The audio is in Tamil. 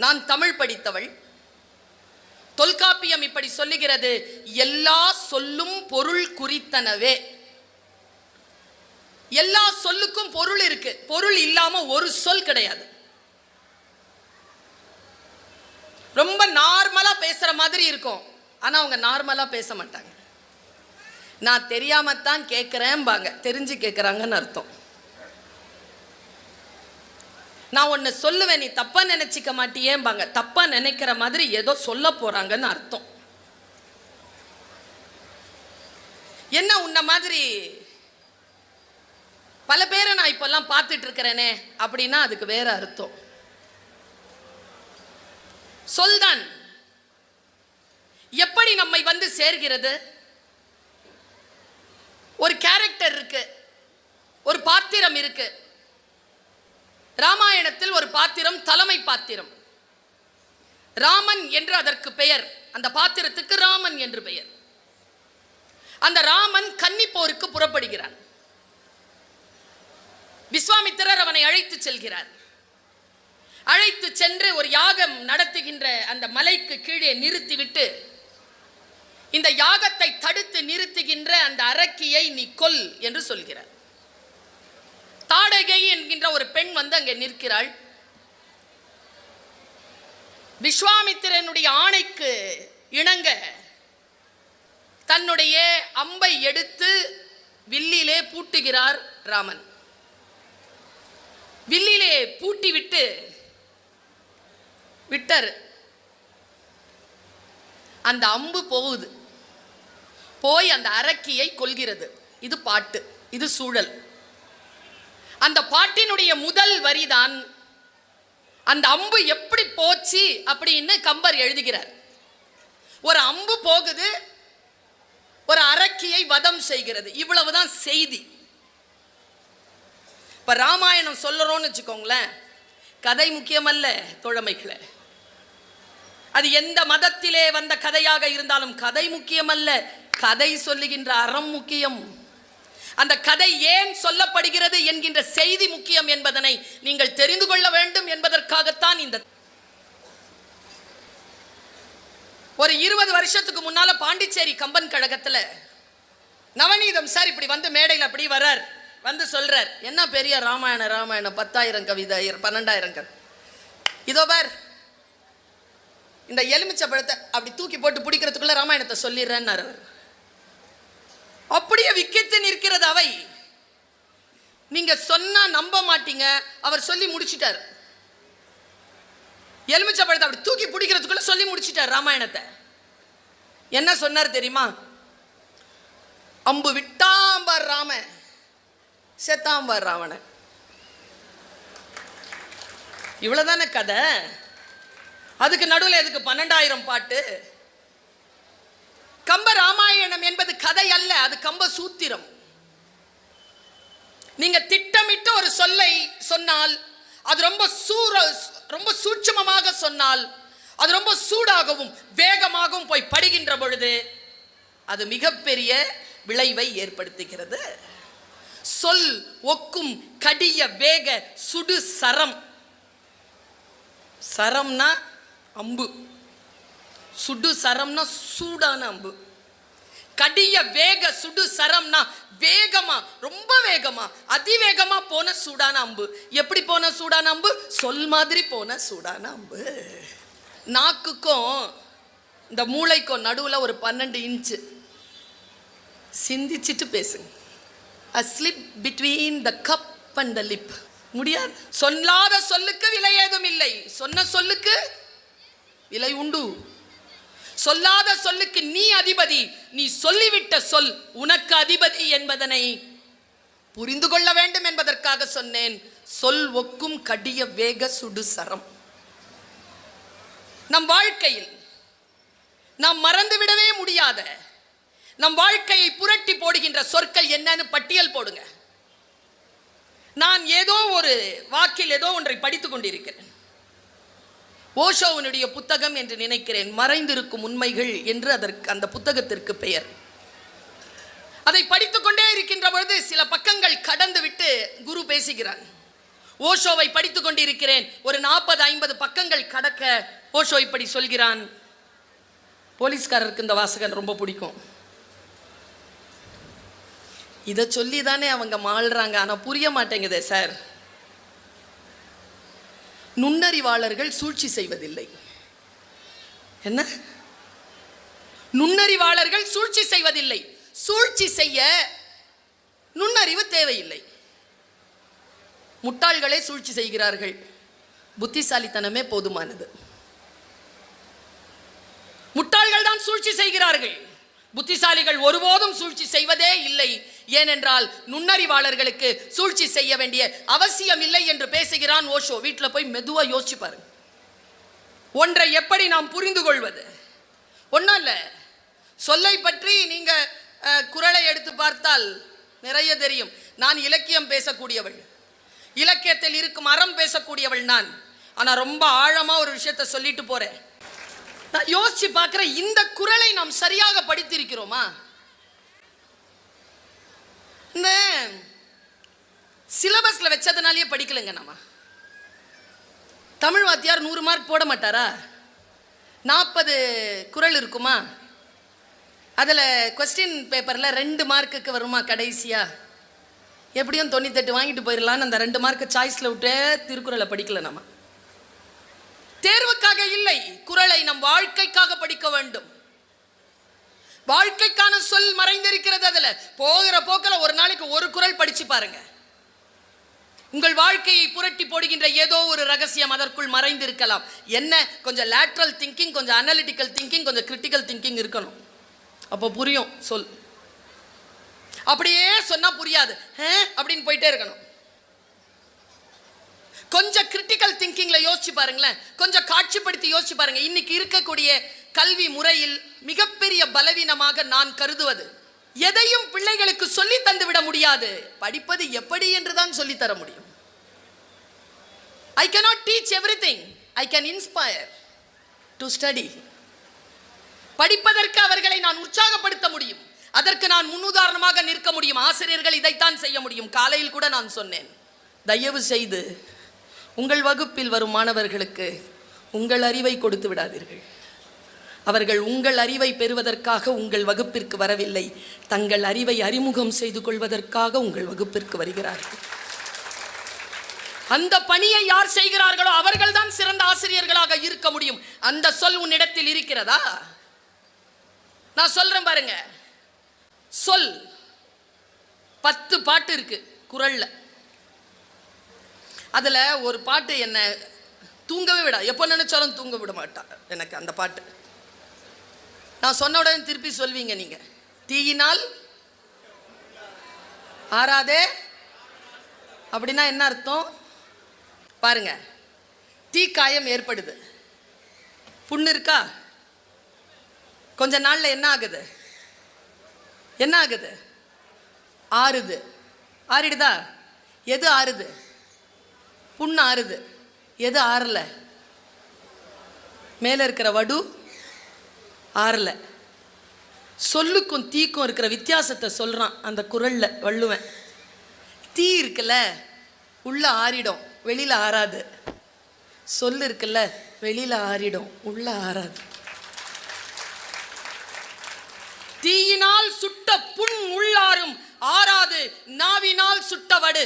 நான் தமிழ் படித்தவள். தொல்காப்பியம் இப்படி சொல்லுகிறது, எல்லா சொல்லும் பொருள் குறித்தனவே. எல்லா சொல்லுக்கும் பொருள் இருக்கு, பொருள் இல்லாம ஒரு சொல் கிடையாது. ரொம்ப நார்மலா பேசுற மாதிரி இருக்கும், ஆனா அவங்க நார்மலா பேச மாட்டாங்க. நான் தெரியாமத்தான் கேட்கிறேன்பாங்க, தெரிஞ்சு கேட்கிறாங்கன்னு அர்த்தம். நான் ஒன்னு சொல்லுவேன், நீ தப்பா நினைச்சிக்க மாட்டியேம்பாங்க, தப்பா நினைக்கிற மாதிரி ஏதோ சொல்ல போறாங்கன்னு அர்த்தம். என்ன உன்ன மாதிரி பல பேரை நான் இப்பெல்லாம் பார்த்துட்டு இருக்கிறேனே அப்படின்னா அதுக்கு வேற அர்த்தம். சொல்தான் எப்படி நம்மை வந்து சேர்கிறது. ஒரு கேரக்டர் இருக்கு, ஒரு பாத்திரம் இருக்கு. ராமாயணத்தில் ஒரு பாத்திரம் தலைமை பாத்திரம், ராமன் என்று அதற்கு பெயர். அந்த பாத்திரத்துக்கு ராமன் என்று பெயர். அந்த ராமன் கன்னி போருக்கு புறப்படுகிறான். விஸ்வாமித்திரர் அவனை அழைத்து செல்கிறார். அழைத்து சென்று ஒரு யாகம் நடத்துகின்ற அந்த மலைக்கு கீழே நிறுத்திவிட்டு, இந்த யாகத்தை தடுத்து நிறுத்துகின்ற அந்த அரக்கியை நீ கொல் என்று சொல்கிறார். தாடகை என்கின்ற ஒரு பெண் வந்து அங்கே நிற்கிறாள். விஸ்வாமித்திரனுடைய ஆணைக்கு இணங்க தன்னுடைய அம்பை எடுத்து வில்லிலே பூட்டுகிறார் ராமன். வில்லிலே பூட்டி விட்டார். அந்த அம்பு போகுது, போய் அந்த அரக்கியை கொல்கிறது. இது பாட்டு, இது சூழல். அந்த பாட்டினுடைய முதல் வரிதான் அந்த அம்பு எப்படி போச்சு அப்படின்னு கம்பர் எழுதுகிறார். ஒரு அம்பு போகுது, ஒரு அரக்கியை வதம் செய்கிறது, இவ்வளவுதான் செய்தி. இப்ப ராமாயணம் சொல்லுறோம்னு வச்சுக்கோங்களேன், கதை முக்கியமல்ல தோழமைகளே. அது எந்த மதத்திலே வந்த கதையாக இருந்தாலும் கதை முக்கியமல்ல, கதை சொல்லுகின்ற அறம் முக்கியம். அந்த கதை ஏன் சொல்லப்படுகிறது என்கின்ற செய்தி முக்கியம் என்பதனை நீங்கள் தெரிந்து கொள்ள வேண்டும் என்பதற்காகத்தான் இந்த. ஒரு 20 வருஷத்துக்கு முன்னால பாண்டிச்சேரி கம்பன் கழகத்துல நவநீதம் சார் இப்படி வந்து மேடையில் அப்படி வர்றார், வந்து சொல்றார், என்ன பெரிய ராமாயணம் 10,000 கவிதை 12,000 இதோ பார், இந்த எலுமிச்சை பழத்தை அப்படி தூக்கி போட்டு பிடிக்கிறதுக்குள்ள ராமாயணத்தை சொல்லிடுறேன்னாரு. அப்படியே விக்கித்து நிற்கிறது அவை. நீங்க சொன்னா நம்ப மாட்டீங்க, அவர் சொல்லி முடிச்சிட்டார். எலுமிச்சை பழத்தை அப்படி தூக்கி பிடிக்கிறதுக்குள்ள சொல்லி முடிச்சிட்டார் ராமாயணத்தை. என்ன சொன்னார் தெரியுமா? அம்பு விட்டாம்பார் ராம, செத்தாம்பார் ராவணன். இவ்வளவுதானே கதை. அதுக்கு நடுவில் எதுக்கு 12,000 பாட்டு? கம்ப ராமாயணம் என்பது கதை அல்ல, அது கம்ப சூத்திரம். நீங்க திட்டமிட்டு ஒரு சொல்லை சொன்னால், அது ரொம்ப சூட்சமமாக சொன்னால், அது ரொம்ப சூடாகவும் வேகமாகவும் போய் படுகின்ற பொழுது அது மிகப்பெரிய விளைவை ஏற்படுத்துகிறது. சொல் ஒக்கும் கடிய வேக சுடு சரம். சரம்னா அம்பு, சுடு சரம்னா சூடான அம்பு. கடிய வேக சுடு சரம்னா வேகமா, ரொம்ப வேகமா, அதிவேகமா போன சூடான அம்பு. எப்படி போன சூடான அம்பு? சொல் மாதிரி போன சூடான அம்பு. நாக்குக்கும் இந்த மூளைக்கும் நடுவில் ஒரு 12 இன்ச்சு. சிந்திச்சிட்டு பேசுங்க. A slip between the cup and the lip. முடியாது. சொல்லாத சொல்லுக்கு விலை ஏதும் இல்லை, சொன்ன சொல்லுக்கு விலை உண்டு. சொல்லாத சொல்லுக்கு நீ அதிபதி, நீ சொல்லிவிட்ட சொல் உனக்கு அதிபதி என்பதனை புரிந்து கொள்ள வேண்டும் என்பதற்காக சொன்னேன். சொல் ஒக்கும் கடிய வேக சுடு சரம். நம் வாழ்க்கையில் நாம் மறந்துவிடவே முடியாத, நம் வாழ்க்கையை புரட்டி போடுகின்ற சொற்கள் என்னன்னு பட்டியல் போடுங்க. நான் ஏதோ ஒரு வாக்கில் ஏதோ ஒன்றை படித்துக் கொண்டிருக்கிறேன். ஓஷோவினுடைய புத்தகம் என்று நினைக்கிறேன், மறைந்திருக்கும் உண்மைகள் என்று அந்த புத்தகத்திற்கு பெயர். அதை படித்துக் கொண்டே இருக்கின்ற பொழுது சில பக்கங்கள் கடந்து விட்டு குரு பேசுகிறான். ஓஷோவை படித்துக் கொண்டிருக்கிறேன். ஒரு 40-50 பக்கங்கள் கடக்க ஓஷோ இப்படி சொல்கிறான். போலீஸ்காரருக்கு இந்த வாசகன் ரொம்ப பிடிக்கும். இதை சொல்லி தானே அவங்க மாள்றாங்க, ஆனால் புரிய மாட்டேங்குதே சார். நுண்ணறிவாளர்கள் சூழ்ச்சி செய்வதில்லை. என்ன? நுண்ணறிவாளர்கள் சூழ்ச்சி செய்வதில்லை. சூழ்ச்சி செய்ய நுண்ணறிவு தேவையில்லை. முட்டாள்களே சூழ்ச்சி செய்கிறார்கள். புத்திசாலித்தனமே போதுமானது. முட்டாள்கள் தான் சூழ்ச்சி செய்கிறார்கள். புத்திசாலிகள் ஒருபோதும் சூழ்ச்சி செய்வதே இல்லை. ஏனென்றால் நுண்ணறிவாளர்களுக்கு சூழ்ச்சி செய்ய வேண்டிய அவசியம் இல்லை என்று பேசுகிறான் ஓஷோ. வீட்டில் போய் மெதுவா யோசிச்சு பாருங்க. ஒன்றை எப்படி நாம் புரிந்து கொள்வது? ஒன்றும் இல்லை, சொல்லை பற்றி நீங்க குறளை எடுத்து பார்த்தால் நிறைய தெரியும். நான் இலக்கியம் பேசக்கூடியவள், இலக்கியத்தில் இருக்கும் அறம் பேசக்கூடியவள் நான். ஆனால் ரொம்ப ஆழமா ஒரு விஷயத்தை சொல்லிட்டு போறேன். நான் யோசிச்சு பார்க்கிறேன், இந்த குறளை நாம் சரியாக படித்திருக்கிறோமா? இந்த சிலபஸ்ல வச்சதுனாலேயே படிக்கலைங்க. நம்ம தமிழ் வாத்தியார் 100 மார்க் போட மாட்டாரா? 40 குறள் இருக்குமா? அதில் கொஸ்டின் பேப்பரில் 2 மார்க்குக்கு வருமா கடைசியா? எப்படியும் 98 வாங்கிட்டு போயிடலான்னு அந்த 2 மார்க்கு சாய்ஸில் விட்டு திருக்குறளை படிக்கல. நம்ம தேர்வுக்காக இல்லை, குறளை நம் வாழ்க்கைக்காக படிக்க வேண்டும். வாழ்க்கைக்கான சொல் மறைந்திருக்கிறது அதுல. போகிற போக்கில் ஒரு நாளைக்கு ஒரு குறள் படிச்சு பாருங்க. உங்கள் வாழ்க்கையை புரட்டி போடுகின்ற ஏதோ ஒரு ரகசியம் அதற்குள் மறைந்திருக்கலாம். என்ன? கொஞ்சம் லேட்ரல் திங்கிங், கொஞ்சம் அனலிட்டிக்கல் திங்கிங், கொஞ்சம் கிரிட்டிக்கல் திங்கிங் இருக்கணும். அப்போ புரியும் சொல். அப்படியே சொன்னா புரியாது, அப்படின்னு போயிட்டே இருக்கணும். கொஞ்சம் கிரிட்டிக்கல் திங்கிங்ல யோசிச்சு பாருங்களேன், கொஞ்சம் காட்சிப்படுத்தி யோசிச்சு பாருங்க. இன்னைக்கு இருக்கக்கூடிய கல்வி முறையில் மிகப்பெரிய பலவீனமாக நான் கருதுவது, எதையும் பிள்ளைகளுக்கு சொல்லி தந்து விட முடியாது. படிப்பது எப்படி என்றுதான் சொல்லி தர முடியும். I cannot teach everything. I can inspire to study. படிப்பதற்கு அவர்களை நான் உற்சாகப்படுத்த முடியும். அதற்கு நான் முன்னுதாரணமாக நிற்க முடியும். ஆசிரியர்கள் இதைத்தான் செய்ய முடியும். காலையில் கூட நான் சொன்னேன், தயவு செய்து உங்கள் வகுப்பில் வரும் மாணவர்களுக்கு உங்கள் அறிவை கொடுத்து விடாதீர்கள். அவர்கள் உங்கள் அறிவை பெறுவதற்காக உங்கள் வகுப்பிற்கு வரவில்லை, தங்கள் அறிவை அறிமுகம் செய்து கொள்வதற்காக உங்கள் வகுப்பிற்கு வருகிறார்கள். அந்த பணியை யார் செய்கிறார்களோ அவர்கள் தான் சிறந்த ஆசிரியர்களாக இருக்க முடியும். அந்த சொல் உன்னிடத்தில் இருக்கிறதா? நான் சொல்றேன் பாருங்க. சொல் 10 பாட்டு இருக்கு குறள்ல. அதுல ஒரு பாட்டு என்ன தூங்கவே விடா, எப்போ நினைச்சாலும் தூங்க விட மாட்டா எனக்கு அந்த பாட்டு. நான் சொன்ன உடனே திருப்பி சொல்வீங்க நீங்க, தீயினால் ஆறாதே. அப்படின்னா என்ன அர்த்தம் பாருங்க. தீக்காயம் ஏற்படுது, புண்ணு இருக்கா? கொஞ்ச நாள்ல என்ன ஆகுது? என்ன ஆகுது? ஆறுது. ஆறிடுதா? எது ஆறுது? புண்ணு ஆறுது. எது ஆறல? மேல இருக்கிற வடு ஆறல. சொல்லுக்கும் தீக்கும் இருக்கிற வித்தியாசத்தை சொல்றான் அந்த குறள்ல வள்ளுவன். தீ இருக்குல்ல, உள்ள ஆறிடும், வெளியில ஆறாது. சொல்லு இருக்குல்ல, வெளியில ஆறிடும், உள்ள ஆறாது. தீயினால் சுட்ட புண் உள்ளாரும் ஆறாது, நாவினால் சுட்ட வடு